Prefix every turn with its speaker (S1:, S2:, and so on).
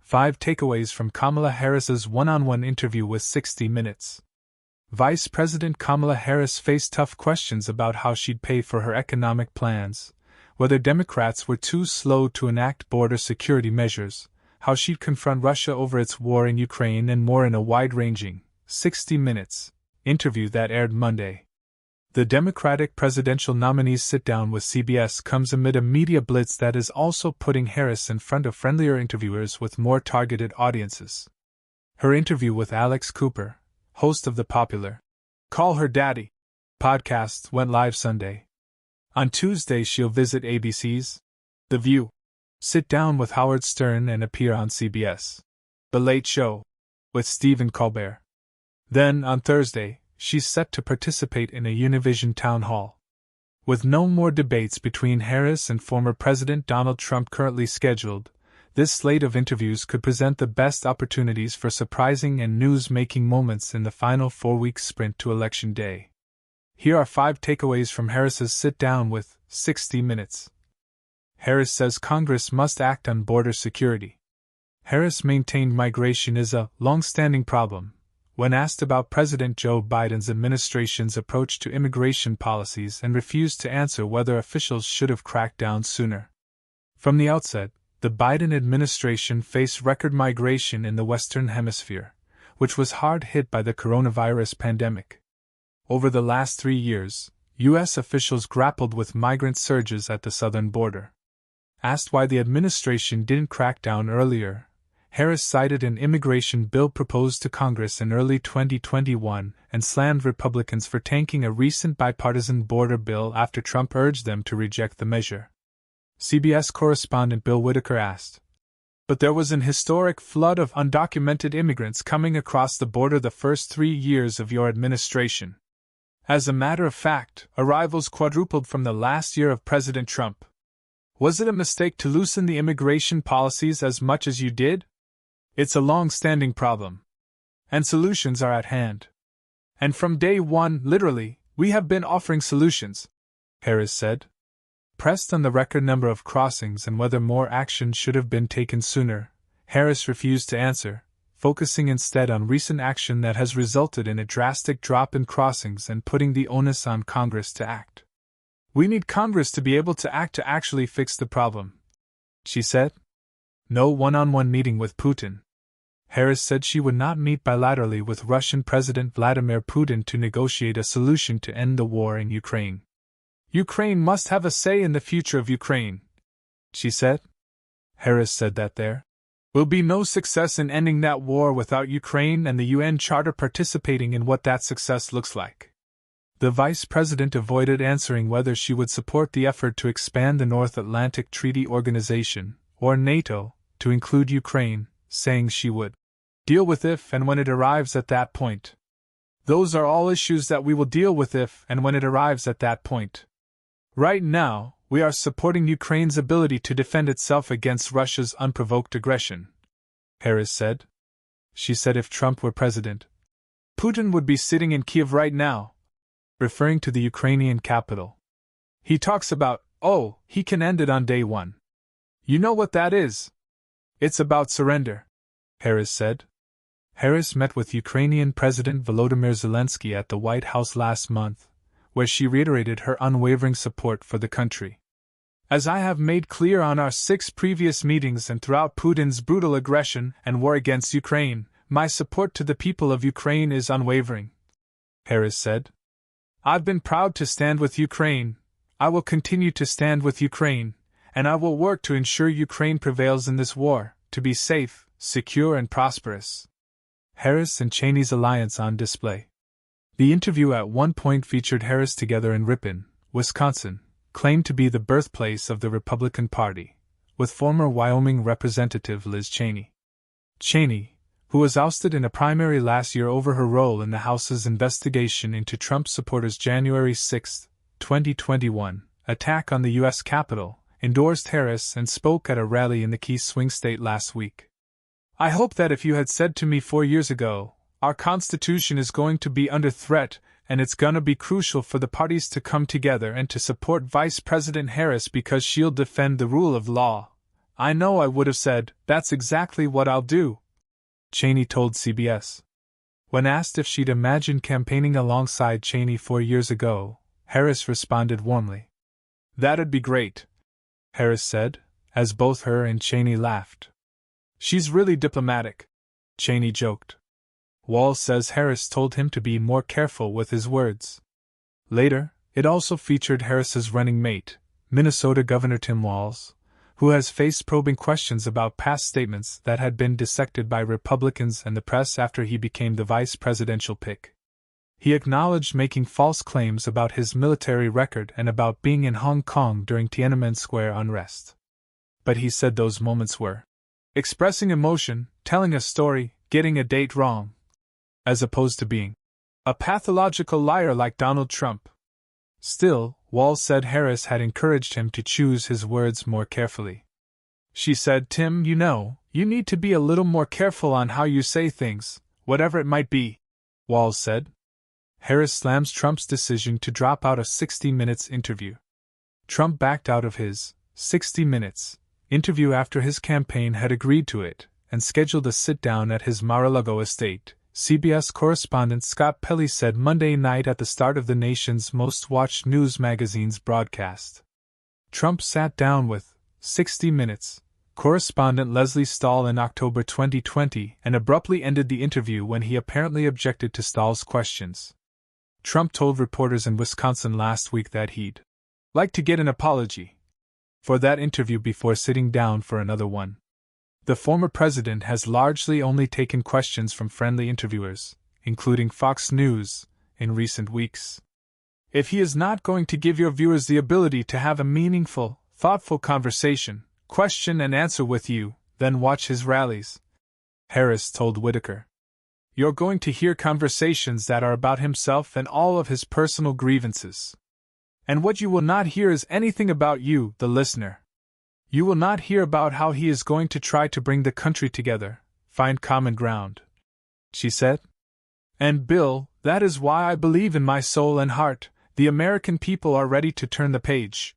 S1: 5 takeaways from Kamala Harris's one-on-one interview with 60 Minutes. Vice President Kamala Harris faced tough questions about how she'd pay for her economic plans, whether Democrats were too slow to enact border security measures, how she'd confront Russia over its war in Ukraine, and more in a wide-ranging, 60 Minutes interview that aired Monday. The Democratic presidential nominee's sit-down with CBS comes amid a media blitz that is also putting Harris in front of friendlier interviewers with more targeted audiences. Her interview with Alex Cooper, host of the popular Call Her Daddy podcast, went live Sunday. On Tuesday she'll visit ABC's The View, sit down with Howard Stern, and appear on CBS The Late Show with Stephen Colbert. Then, on Thursday, she's set to participate in a Univision town hall. With no more debates between Harris and former President Donald Trump currently scheduled, this slate of interviews could present the best opportunities for surprising and news-making moments in the final 4-week sprint to Election Day. Here are 5 takeaways from Harris's sit-down with 60 Minutes. Harris says Congress must act on border security. Harris maintained migration is a long-standing problem when asked about President Joe Biden's administration's approach to immigration policies, and refused to answer whether officials should have cracked down sooner. From the outset, the Biden administration faced record migration in the Western Hemisphere, which was hard hit by the coronavirus pandemic. Over the last 3 years, U.S. officials grappled with migrant surges at the southern border. Asked why the administration didn't crack down earlier, Harris cited an immigration bill proposed to Congress in early 2021 and slammed Republicans for tanking a recent bipartisan border bill after Trump urged them to reject the measure. CBS correspondent Bill Whitaker asked, "But there was an historic flood of undocumented immigrants coming across the border the first 3 years of your administration. As a matter of fact, arrivals quadrupled from the last year of President Trump. Was it a mistake to loosen the immigration policies as much as you did? It's a long-standing problem. And solutions are at hand. And from day one, literally, we have been offering solutions," Harris said. Pressed on the record number of crossings and whether more action should have been taken sooner, Harris refused to answer, focusing instead on recent action that has resulted in a drastic drop in crossings and putting the onus on Congress to act. "We need Congress to be able to act to actually fix the problem," she said. No one-on-one meeting with Putin. Harris said she would not meet bilaterally with Russian President Vladimir Putin to negotiate a solution to end the war in Ukraine. "Ukraine must have a say in the future of Ukraine," she said. Harris said that there will be no success in ending that war without Ukraine and the UN Charter participating in what that success looks like. The vice president avoided answering whether she would support the effort to expand the North Atlantic Treaty Organization, or NATO, to include Ukraine, saying she would deal with if and when it arrives at that point. "Those are all issues that we will deal with if and when it arrives at that point. Right now, we are supporting Ukraine's ability to defend itself against Russia's unprovoked aggression," Harris said. She said if Trump were president, Putin would be sitting in Kiev right now, referring to the Ukrainian capital. "He talks about, he can end it on day one. You know what that is? It's about surrender," Harris said. Harris met with Ukrainian President Volodymyr Zelensky at the White House last month, where she reiterated her unwavering support for the country. "As I have made clear on our 6 previous meetings and throughout Putin's brutal aggression and war against Ukraine, my support to the people of Ukraine is unwavering," Harris said. "I've been proud to stand with Ukraine, I will continue to stand with Ukraine, and I will work to ensure Ukraine prevails in this war, to be safe, secure and prosperous." Harris and Cheney's alliance on display. The interview at one point featured Harris together in Ripon, Wisconsin, claimed to be the birthplace of the Republican Party, with former Wyoming Representative Liz Cheney. Cheney, who was ousted in a primary last year over her role in the House's investigation into Trump supporters' January 6, 2021, attack on the U.S. Capitol, endorsed Harris and spoke at a rally in the key swing state last week. "I hope that if you had said to me 4 years ago, our Constitution is going to be under threat and it's gonna be crucial for the parties to come together and to support Vice President Harris because she'll defend the rule of law, I know I would have said, "That's exactly what I'll do," Cheney told CBS. When asked if she'd imagined campaigning alongside Cheney 4 years ago, Harris responded warmly. "That'd be great," Harris said, as both her and Cheney laughed. "She's really diplomatic," Cheney joked. Walz says Harris told him to be more careful with his words. Later, it also featured Harris's running mate, Minnesota Governor Tim Walz, who has faced probing questions about past statements that had been dissected by Republicans and the press after he became the vice presidential pick. He acknowledged making false claims about his military record and about being in Hong Kong during Tiananmen Square unrest. But he said those moments were expressing emotion, telling a story, getting a date wrong, as opposed to being a pathological liar like Donald Trump. Still, Walz said Harris had encouraged him to choose his words more carefully. She said, "Tim, you need to be a little more careful on how you say things, whatever it might be," Walz said. Harris slams Trump's decision to drop out of 60 Minutes interview. Trump backed out of his 60 Minutes interview after his campaign had agreed to it and scheduled a sit-down at his Mar-a-Lago estate, CBS correspondent Scott Pelley said Monday night at the start of the nation's most-watched news magazine's broadcast. Trump sat down with 60 Minutes correspondent Leslie Stahl in October 2020 and abruptly ended the interview when he apparently objected to Stahl's questions. Trump told reporters in Wisconsin last week that he'd like to get an apology for that interview before sitting down for another one. The former president has largely only taken questions from friendly interviewers, including Fox News, in recent weeks. If he is not going to give your viewers the ability to have a meaningful, thoughtful conversation, question and answer with you, then watch his rallies, Harris told Whitaker. You're going to hear conversations that are about himself and all of his personal grievances. And what you will not hear is anything about you, the listener. You will not hear about how he is going to try to bring the country together, find common ground, she said. And Bill, that is why I believe in my soul and heart, the American people are ready to turn the page.